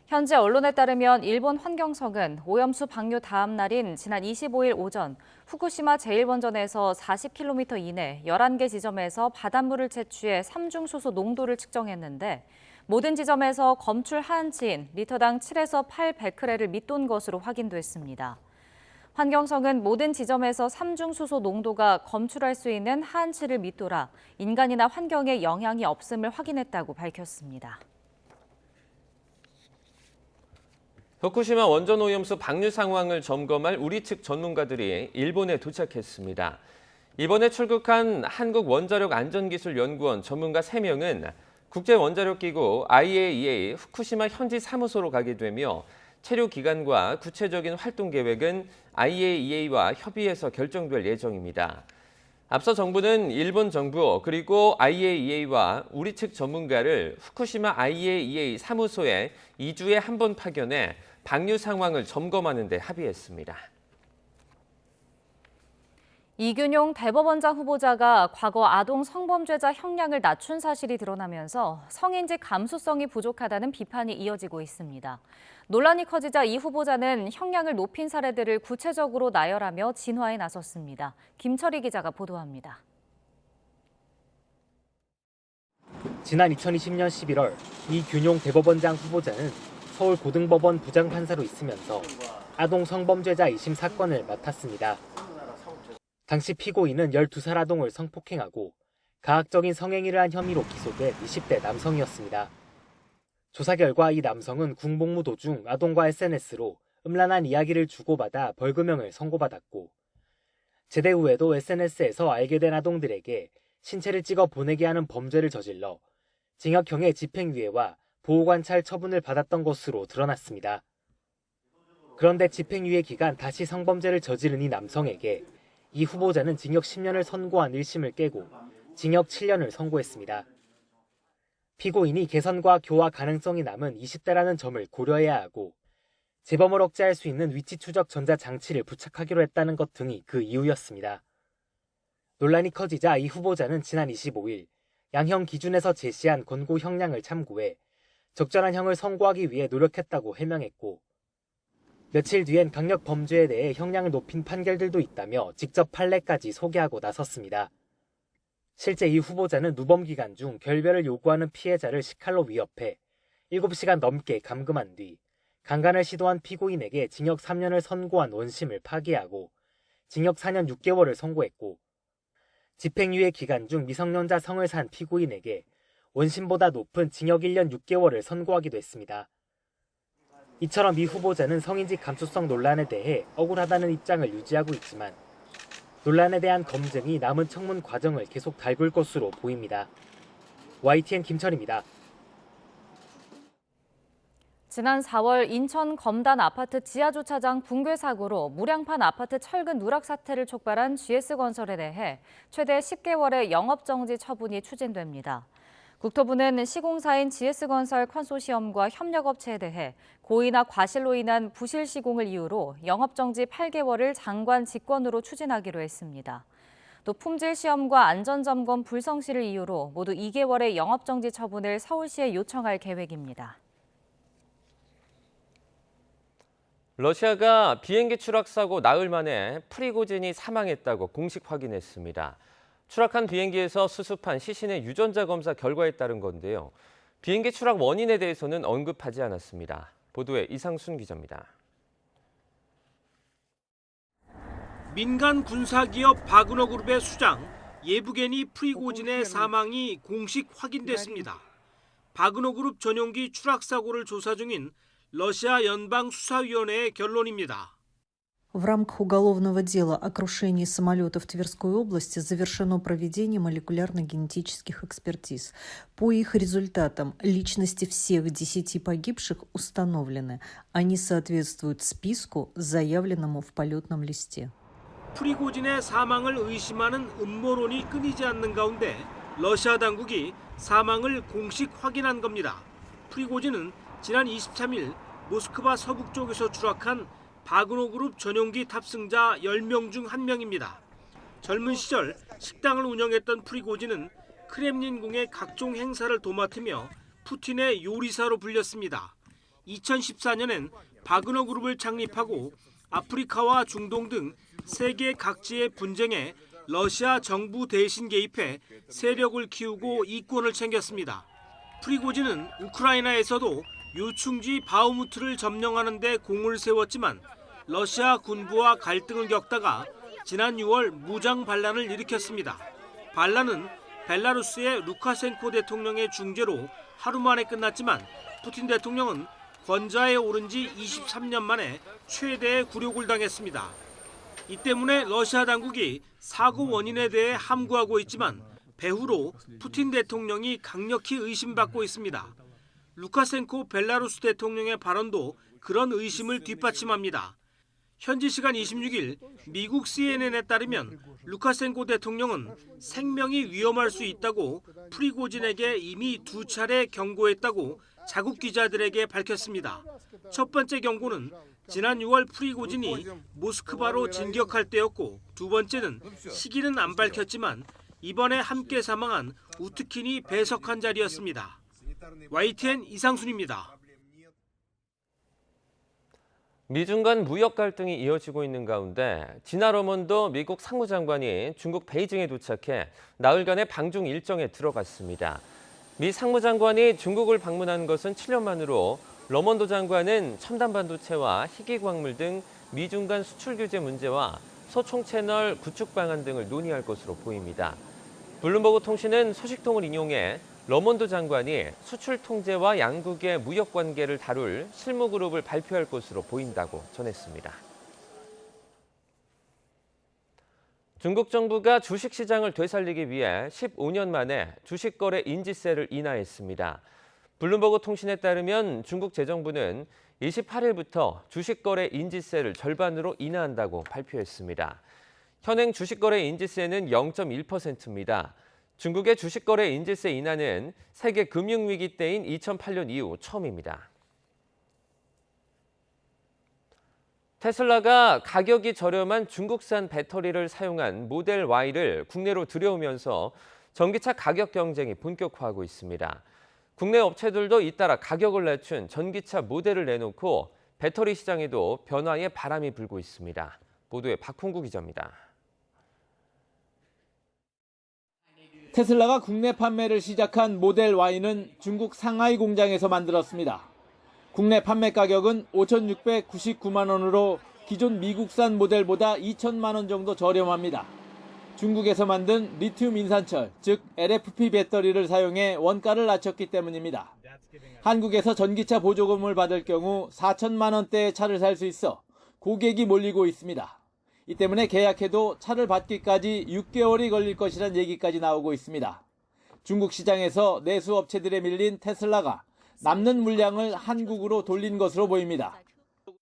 현재 언론에 따르면 일본 환경성은 오염수 방류 다음 날인 지난 25일 오전 후쿠시마 제1원전에서 40km 이내 11개 지점에서 바닷물을 채취해 삼중수소 농도를 측정했는데 모든 지점에서 검출 하한치인 리터당 7에서 8베크렐을 밑돈 것으로 확인됐습니다. 환경성은 모든 지점에서 삼중수소 농도가 검출할 수 있는 하한치를 밑돌아 인간이나 환경에 영향이 없음을 확인했다고 밝혔습니다. 후쿠시마 원전 오염수 방류 상황을 점검할 우리 측 전문가들이 일본에 도착했습니다. 이번에 출국한 한국원자력안전기술연구원 전문가 3명은 국제원자력기구 IAEA 후쿠시마 현지 사무소로 가게 되며 체류 기간과 구체적인 활동 계획은 IAEA와 협의해서 결정될 예정입니다. 앞서 정부는 일본 정부 그리고 IAEA와 우리 측 전문가를 후쿠시마 IAEA 사무소에 2주에 한 번 파견해 방류 상황을 점검하는 데 합의했습니다. 이균용 대법원장 후보자가 과거 아동 성범죄자 형량을 낮춘 사실이 드러나면서 성인지 감수성이 부족하다는 비판이 이어지고 있습니다. 논란이 커지자 이 후보자는 형량을 높인 사례들을 구체적으로 나열하며 진화에 나섰습니다. 김철희 기자가 보도합니다. 지난 2020년 11월 이균용 대법원장 후보자는 서울고등법원 부장판사로 있으면서 아동 성범죄자 2심 사건을 맡았습니다. 당시 피고인은 12살 아동을 성폭행하고 가학적인 성행위를 한 혐의로 기소된 20대 남성이었습니다. 조사 결과 이 남성은 군복무 도중 아동과 SNS로 음란한 이야기를 주고받아 벌금형을 선고받았고 제대 후에도 SNS에서 알게 된 아동들에게 신체를 찍어 보내게 하는 범죄를 저질러 징역형의 집행유예와 보호관찰 처분을 받았던 것으로 드러났습니다. 그런데 집행유예 기간 다시 성범죄를 저지른 이 남성에게 이 후보자는 징역 10년을 선고한 1심을 깨고 징역 7년을 선고했습니다. 피고인이 개선과 교화 가능성이 남은 20대라는 점을 고려해야 하고 재범을 억제할 수 있는 위치 추적 전자장치를 부착하기로 했다는 것 등이 그 이유였습니다. 논란이 커지자 이 후보자는 지난 25일 양형 기준에서 제시한 권고 형량을 참고해 적절한 형을 선고하기 위해 노력했다고 해명했고 며칠 뒤엔 강력 범죄에 대해 형량을 높인 판결들도 있다며 직접 판례까지 소개하고 나섰습니다. 실제 이 후보자는 누범 기간 중 결별을 요구하는 피해자를 식칼로 위협해 7시간 넘게 감금한 뒤 강간을 시도한 피고인에게 징역 3년을 선고한 원심을 파기하고 징역 4년 6개월을 선고했고 집행유예 기간 중 미성년자 성을 산 피고인에게 원심보다 높은 징역 1년 6개월을 선고하기도 했습니다. 이처럼 이 후보자는 성인지 감수성 논란에 대해 억울하다는 입장을 유지하고 있지만 논란에 대한 검증이 남은 청문 과정을 계속 달굴 것으로 보입니다. YTN 김철입니다. 지난 4월 인천 검단 아파트 지하주차장 붕괴 사고로 무량판 아파트 철근 누락 사태를 촉발한 GS건설에 대해 최대 10개월의 영업정지 처분이 추진됩니다. 국토부는 시공사인 GS건설 컨소시엄과 협력업체에 대해 고의나 과실로 인한 부실 시공을 이유로 영업정지 8개월을 장관 직권으로 추진하기로 했습니다. 또 품질시험과 안전점검 불성실을 이유로 모두 2개월의 영업정지 처분을 서울시에 요청할 계획입니다. 러시아가 비행기 추락 사고 나흘 만에 프리고진이 사망했다고 공식 확인했습니다. 추락한 비행기에서 수습한 시신의 유전자 검사 결과에 따른 건데요. 비행기 추락 원인에 대해서는 언급하지 않았습니다. 보도에 이상순 기자입니다. 민간 군사기업 바그너그룹의 수장 예부게니 프리고진의 사망이 공식 확인됐습니다. 바그너그룹 전용기 추락 사고를 조사 중인 러시아 연방수사위원회의 결론입니다. В рамках уголовного дела о крушении самолета в Тверской области завершено проведение молекулярно-генетических экспертиз. По их результатам личности всех 10 погибших установлены. Они соответствуют списку, заявленному в полетном листе. 프리고진의 사망을 의심하는 음모론이 끊이지 않는 가운데 러시아 당국이 사망을 공식 확인한 겁니다. 프리고진은 지난 23일 모스크바 서북쪽에서 추락한 바그너그룹 전용기 탑승자 10명 중 1명입니다. 젊은 시절 식당을 운영했던 프리고진은 크렘린궁의 각종 행사를 도맡으며 푸틴의 요리사로 불렸습니다. 2014년엔 바그너그룹을 창립하고 아프리카와 중동 등 세계 각지의 분쟁에 러시아 정부 대신 개입해 세력을 키우고 이권을 챙겼습니다. 프리고진은 우크라이나에서도 요충지 바흐무트를 점령하는 데 공을 세웠지만 러시아 군부와 갈등을 겪다가 지난 6월 무장 반란을 일으켰습니다. 반란은 벨라루스의 루카센코 대통령의 중재로 하루 만에 끝났지만 푸틴 대통령은 권좌에 오른 지 23년 만에 최대의 굴욕을 당했습니다. 이 때문에 러시아 당국이 사고 원인에 대해 함구하고 있지만 배후로 푸틴 대통령이 강력히 의심받고 있습니다. 루카센코 벨라루스 대통령의 발언도 그런 의심을 뒷받침합니다. 현지 시간 26일 미국 CNN에 따르면 루카센코 대통령은 생명이 위험할 수 있다고 프리고진에게 이미 2차례 경고했다고 자국 기자들에게 밝혔습니다. 첫 번째 경고는 지난 6월 프리고진이 모스크바로 진격할 때였고 두 번째는 시기는 안 밝혔지만 이번에 함께 사망한 우트킨이 배석한 자리였습니다. YTN 이상순입니다. 미중 간 무역 갈등이 이어지고 있는 가운데 지나 러먼더 미국 상무장관이 중국 베이징에 도착해 나흘간의 방중 일정에 들어갔습니다. 미 상무장관이 중국을 방문한 것은 7년 만으로 러먼도 장관은 첨단 반도체와 희귀광물 등 미중 간 수출 규제 문제와 소총 채널 구축 방안 등을 논의할 것으로 보입니다. 블룸버그 통신은 소식통을 인용해 러먼도 장관이 수출 통제와 양국의 무역 관계를 다룰 실무 그룹을 발표할 것으로 보인다고 전했습니다. 중국 정부가 주식시장을 되살리기 위해 15년 만에 주식거래 인지세를 인하했습니다. 블룸버그 통신에 따르면 중국 재정부는 28일부터 주식거래 인지세를 절반으로 인하한다고 발표했습니다. 현행 주식거래 인지세는 0.1%입니다. 중국의 주식거래 인지세 인하는 세계 금융위기 때인 2008년 이후 처음입니다. 테슬라가 가격이 저렴한 중국산 배터리를 사용한 모델 Y를 국내로 들여오면서 전기차 가격 경쟁이 본격화하고 있습니다. 국내 업체들도 잇따라 가격을 낮춘 전기차 모델을 내놓고 배터리 시장에도 변화의 바람이 불고 있습니다. 보도에 박홍구 기자입니다. 테슬라가 국내 판매를 시작한 모델 Y는 중국 상하이 공장에서 만들었습니다. 국내 판매 가격은 5,699만 원으로 기존 미국산 모델보다 2천만 원 정도 저렴합니다. 중국에서 만든 리튬 인산철, 즉 LFP 배터리를 사용해 원가를 낮췄기 때문입니다. 한국에서 전기차 보조금을 받을 경우 4천만 원대의 차를 살 수 있어 고객이 몰리고 있습니다. 이 때문에 계약해도 차를 받기까지 6개월이 걸릴 것이란 얘기까지 나오고 있습니다. 중국 시장에서 내수 업체들에 밀린 테슬라가 남는 물량을 한국으로 돌린 것으로 보입니다.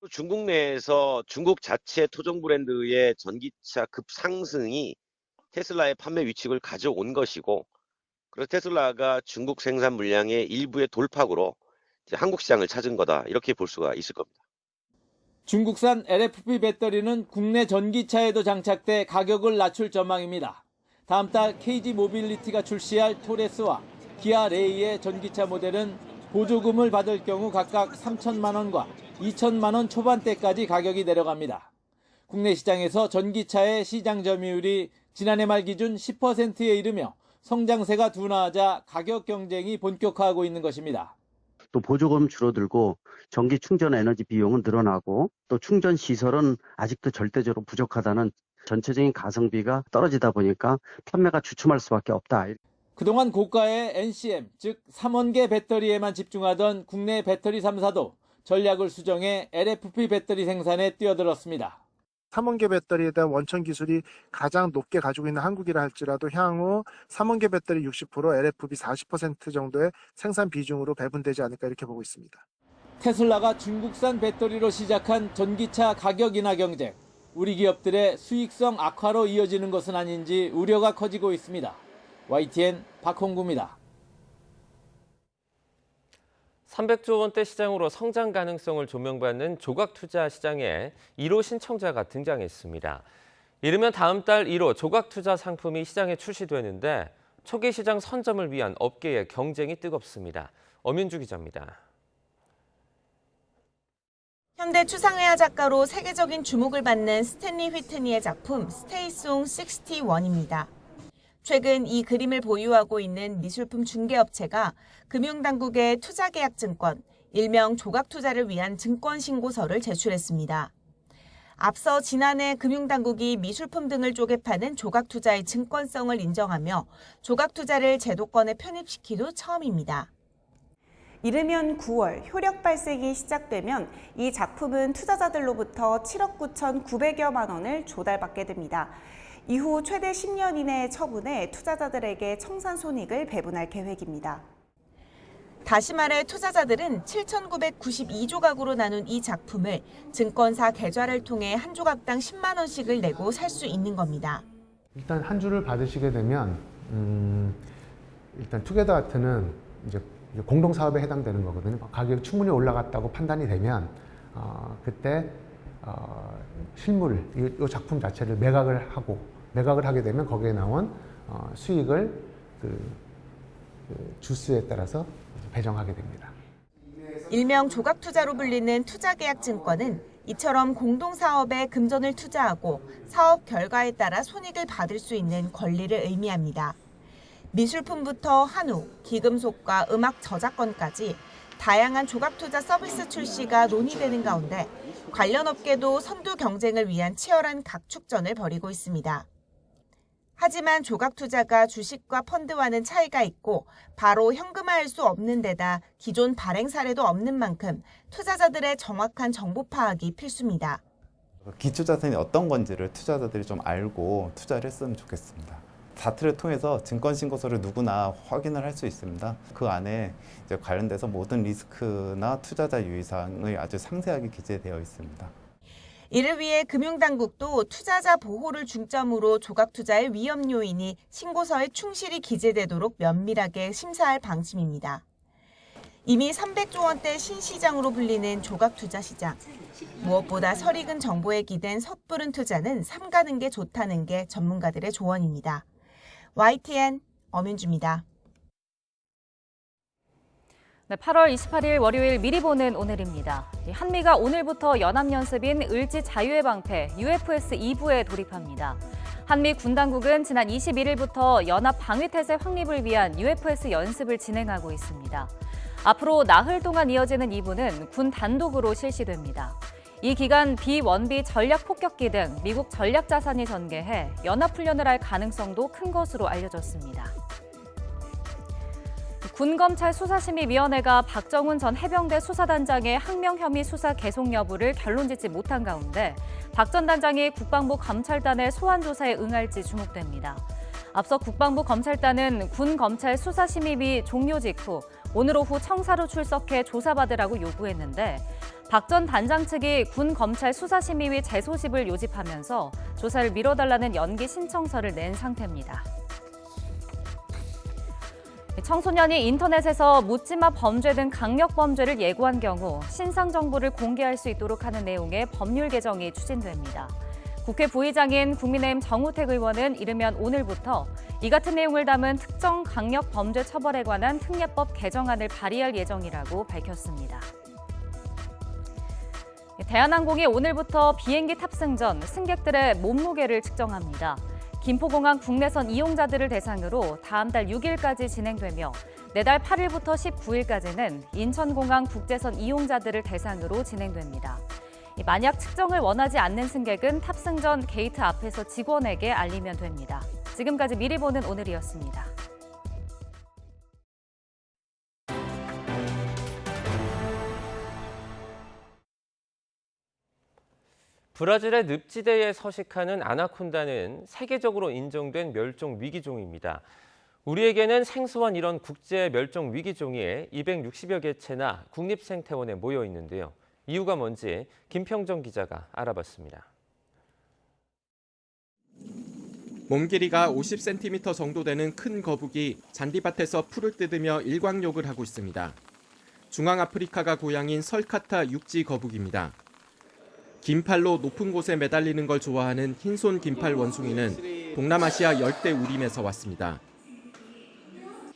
중국 내에서 중국 자체 토종 브랜드의 전기차 급상승이 테슬라의 판매 위축을 가져온 것이고, 그래서 테슬라가 중국 생산 물량의 일부의 돌파구로 한국 시장을 찾은 거다, 이렇게 볼 수가 있을 겁니다. 중국산 LFP 배터리는 국내 전기차에도 장착돼 가격을 낮출 전망입니다. 다음 달 KG 모빌리티가 출시할 토레스와 기아 레이의 전기차 모델은 보조금을 받을 경우 각각 3천만 원과 2천만 원 초반대까지 가격이 내려갑니다. 국내 시장에서 전기차의 시장 점유율이 지난해 말 기준 10%에 이르며 성장세가 둔화하자 가격 경쟁이 본격화하고 있는 것입니다. 또 보조금 줄어들고 전기 충전 에너지 비용은 늘어나고 또 충전 시설은 아직도 절대적으로 부족하다는 전체적인 가성비가 떨어지다 보니까 판매가 주춤할 수밖에 없다. 그동안 고가의 NCM, 즉 3원계 배터리에만 집중하던 국내 배터리 3사도 전략을 수정해 LFP 배터리 생산에 뛰어들었습니다. 3원계 배터리에 대한 원천 기술이 가장 높게 가지고 있는 한국이라 할지라도 향후 3원계 배터리 60%, LFP 40% 정도의 생산 비중으로 배분되지 않을까 이렇게 보고 있습니다. 테슬라가 중국산 배터리로 시작한 전기차 가격 인하 경쟁, 우리 기업들의 수익성 악화로 이어지는 것은 아닌지 우려가 커지고 있습니다. YTN 박홍구입니다. 300조 원대 시장으로 성장 가능성을 조명받는 조각투자 시장에 1호 신청자가 등장했습니다. 이르면 다음 달 1호 조각투자 상품이 시장에 출시되는데 초기 시장 선점을 위한 업계의 경쟁이 뜨겁습니다. 엄윤주 기자입니다. 현대 추상회화 작가로 세계적인 주목을 받는 스탠리 휘트니의 작품 스테이송 61입니다. 최근 이 그림을 보유하고 있는 미술품 중개업체가 금융당국에 투자계약증권, 일명 조각투자를 위한 증권신고서를 제출했습니다. 앞서 지난해 금융당국이 미술품 등을 쪼개 파는 조각투자의 증권성을 인정하며 조각투자를 제도권에 편입시키도 처음입니다. 이르면 9월 효력 발색이 시작되면 이 작품은 투자자들로부터 7억 9,900여만 원을 조달받게 됩니다. 이후 최대 10년 이내의 처분에 투자자들에게 청산 손익을 배분할 계획입니다. 다시 말해 투자자들은 7,992조각으로 나눈 이 작품을 증권사 계좌를 통해 한 조각당 10만 원씩을 내고 살 수 있는 겁니다. 일단 한 주를 받으시게 되면 일단 투게더 아트는 이제 공동사업에 해당되는 거거든요. 가격이 충분히 올라갔다고 판단이 되면 그때 실물, 이 작품 자체를 매각을 하게 되면 거기에 나온 수익을 주수에 따라서 배정하게 됩니다. 일명 조각투자로 불리는 투자계약증권은 이처럼 공동사업에 금전을 투자하고 사업 결과에 따라 손익을 받을 수 있는 권리를 의미합니다. 미술품부터 한우, 기금속과 음악 저작권까지 다양한 조각투자 서비스 출시가 논의되는 가운데 관련 업계도 선두 경쟁을 위한 치열한 각축전을 벌이고 있습니다. 하지만 조각투자가 주식과 펀드와는 차이가 있고 바로 현금화할 수 없는 데다 기존 발행 사례도 없는 만큼 투자자들의 정확한 정보 파악이 필수입니다. 기초자산이 어떤 건지를 투자자들이 좀 알고 투자를 했으면 좋겠습니다. 사트를 통해서 증권신고서를 누구나 확인을 할 수 있습니다. 그 안에 이제 관련돼서 모든 리스크나 투자자 유의사항이 아주 상세하게 기재되어 있습니다. 이를 위해 금융당국도 투자자 보호를 중점으로 조각투자의 위험 요인이 신고서에 충실히 기재되도록 면밀하게 심사할 방침입니다. 이미 300조 원대 신시장으로 불리는 조각투자 시장. 무엇보다 설익은 정보에 기댄 섣부른 투자는 삼가는 게 좋다는 게 전문가들의 조언입니다. YTN 엄윤주입니다. 네, 8월 28일 월요일 미리 보는 오늘입니다. 한미가 오늘부터 연합연습인 을지 자유의 방패 UFS 2부에 돌입합니다. 한미 군 당국은 지난 21일부터 연합 방위태세 확립을 위한 UFS 연습을 진행하고 있습니다. 앞으로 나흘 동안 이어지는 2부는 군 단독으로 실시됩니다. 이 기간 B-1B 전략 폭격기 등 미국 전략 자산이 전개해 연합훈련을 할 가능성도 큰 것으로 알려졌습니다. 군검찰수사심의위원회가 박정훈 전 해병대 수사단장의 항명 혐의 수사 계속 여부를 결론짓지 못한 가운데 박 전 단장이 국방부 검찰단의 소환 조사에 응할지 주목됩니다. 앞서 국방부 검찰단은 군검찰 수사심의위 종료 직후 오늘 오후 청사로 출석해 조사받으라고 요구했는데 박 전 단장 측이 군검찰 수사심의위 재소집을 요집하면서 조사를 미뤄달라는 연기 신청서를 낸 상태입니다. 청소년이 인터넷에서 묻지마 범죄 등 강력범죄를 예고한 경우 신상 정보를 공개할 수 있도록 하는 내용의 법률 개정이 추진됩니다. 국회 부의장인 국민의힘 정우택 의원은 이르면 오늘부터 이 같은 내용을 담은 특정 강력범죄 처벌에 관한 특례법 개정안을 발의할 예정이라고 밝혔습니다. 대한항공이 오늘부터 비행기 탑승 전 승객들의 몸무게를 측정합니다. 김포공항 국내선 이용자들을 대상으로 다음 달 6일까지 진행되며 내달 8일부터 19일까지는 인천공항 국제선 이용자들을 대상으로 진행됩니다. 만약 측정을 원하지 않는 승객은 탑승 전 게이트 앞에서 직원에게 알리면 됩니다. 지금까지 미리 보는 오늘이었습니다. 브라질의 늪지대에 서식하는 아나콘다는 세계적으로 인정된 멸종 위기종입니다. 우리에게는 생소한 이런 국제 멸종 위기종이 260여 개체나 국립생태원에 모여 있는데요. 이유가 뭔지 김평정 기자가 알아봤습니다. 몸 길이가 50cm 정도 되는 큰 거북이 잔디밭에서 풀을 뜯으며 일광욕을 하고 있습니다. 중앙아프리카가 고향인 설카타 육지 거북입니다. 긴 팔로 높은 곳에 매달리는 걸 좋아하는 흰손 긴팔 원숭이는 동남아시아 열대 우림에서 왔습니다.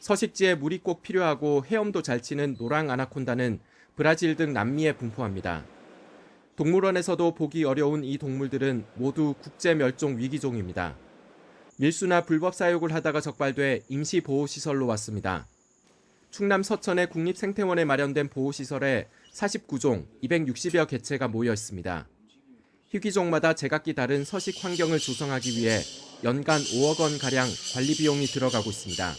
서식지에 물이 꼭 필요하고 헤엄도 잘 치는 노랑 아나콘다는 브라질 등 남미에 분포합니다. 동물원에서도 보기 어려운 이 동물들은 모두 국제 멸종 위기종입니다. 밀수나 불법 사육을 하다가 적발돼 임시 보호시설로 왔습니다. 충남 서천의 국립생태원에 마련된 보호시설에 49종 260여 개체가 모여 있습니다. 희귀종마다 제각기 다른 서식 환경을 조성하기 위해 연간 5억 원가량 관리 비용이 들어가고 있습니다.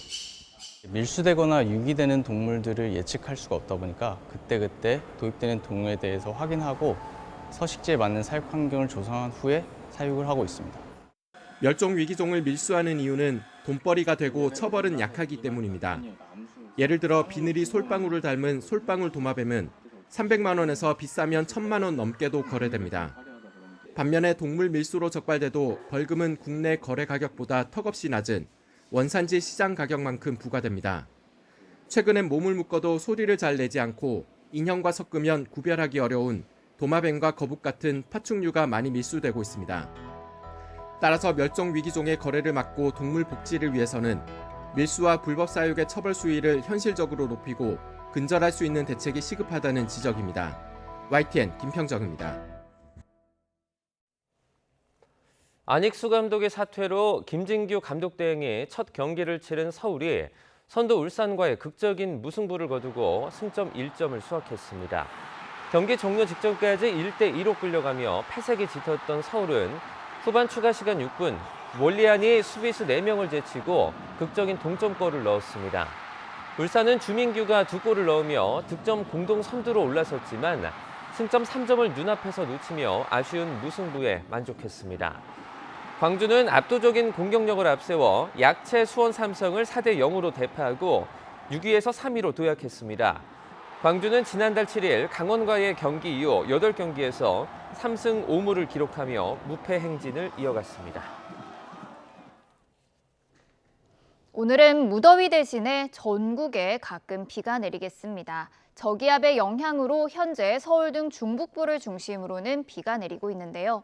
밀수되거나 유기되는 동물들을 예측할 수가 없다 보니까 그때그때 도입되는 동물에 대해서 확인하고 서식지에 맞는 사육 환경을 조성한 후에 사육을 하고 있습니다. 멸종 위기종을 밀수하는 이유는 돈벌이가 되고 처벌은 약하기 때문입니다. 예를 들어 비늘이 솔방울을 닮은 솔방울 도마뱀은 300만 원에서 비싸면 1000만 원 넘게도 거래됩니다. 반면에 동물 밀수로 적발돼도 벌금은 국내 거래 가격보다 턱없이 낮은 원산지 시장 가격만큼 부과됩니다. 최근엔 몸을 묶어도 소리를 잘 내지 않고 인형과 섞으면 구별하기 어려운 도마뱀과 거북 같은 파충류가 많이 밀수되고 있습니다. 따라서 멸종 위기종의 거래를 막고 동물 복지를 위해서는 밀수와 불법 사육의 처벌 수위를 현실적으로 높이고 근절할 수 있는 대책이 시급하다는 지적입니다. YTN 김평정입니다. 안익수 감독의 사퇴로 김진규 감독 대행이 첫 경기를 치른 서울이 선두 울산과의 극적인 무승부를 거두고 승점 1점을 수확했습니다. 경기 종료 직전까지 1대2로 끌려가며 패색이 짙었던 서울은 후반 추가 시간 6분 몰리안이 수비수 4명을 제치고 극적인 동점골을 넣었습니다. 울산은 주민규가 2골을 넣으며 득점 공동 선두로 올라섰지만 승점 3점을 눈앞에서 놓치며 아쉬운 무승부에 만족했습니다. 광주는 압도적인 공격력을 앞세워 약체 수원 삼성을 4대0으로 대파하고 6위에서 3위로 도약했습니다. 광주는 지난달 7일 강원과의 경기 이후 8경기에서 3승 5무를 기록하며 무패 행진을 이어갔습니다. 오늘은 무더위 대신에 전국에 가끔 비가 내리겠습니다. 저기압의 영향으로 현재 서울 등 중북부를 중심으로는 비가 내리고 있는데요.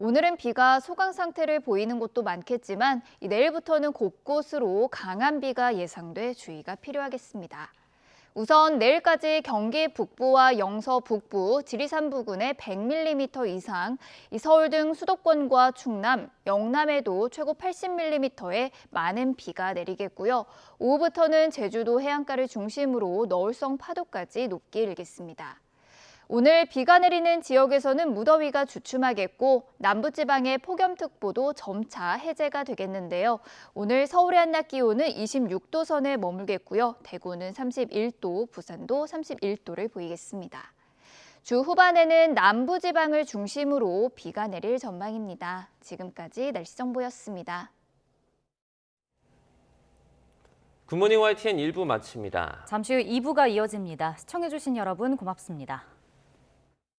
오늘은 비가 소강 상태를 보이는 곳도 많겠지만 내일부터는 곳곳으로 강한 비가 예상돼 주의가 필요하겠습니다. 우선 내일까지 경기 북부와 영서 북부, 지리산 부근에 100mm 이상, 서울 등 수도권과 충남, 영남에도 최고 80mm의 많은 비가 내리겠고요. 오후부터는 제주도 해안가를 중심으로 너울성 파도까지 높게 일겠습니다. 오늘 비가 내리는 지역에서는 무더위가 주춤하겠고 남부지방의 폭염특보도 점차 해제가 되겠는데요. 오늘 서울의 한낮 기온은 26도 선에 머물겠고요. 대구는 31도, 부산도 31도를 보이겠습니다. 주 후반에는 남부지방을 중심으로 비가 내릴 전망입니다. 지금까지 날씨 정보였습니다. 굿모닝 YTN 1부 마칩니다. 잠시 후 2부가 이어집니다. 시청해주신 여러분 고맙습니다.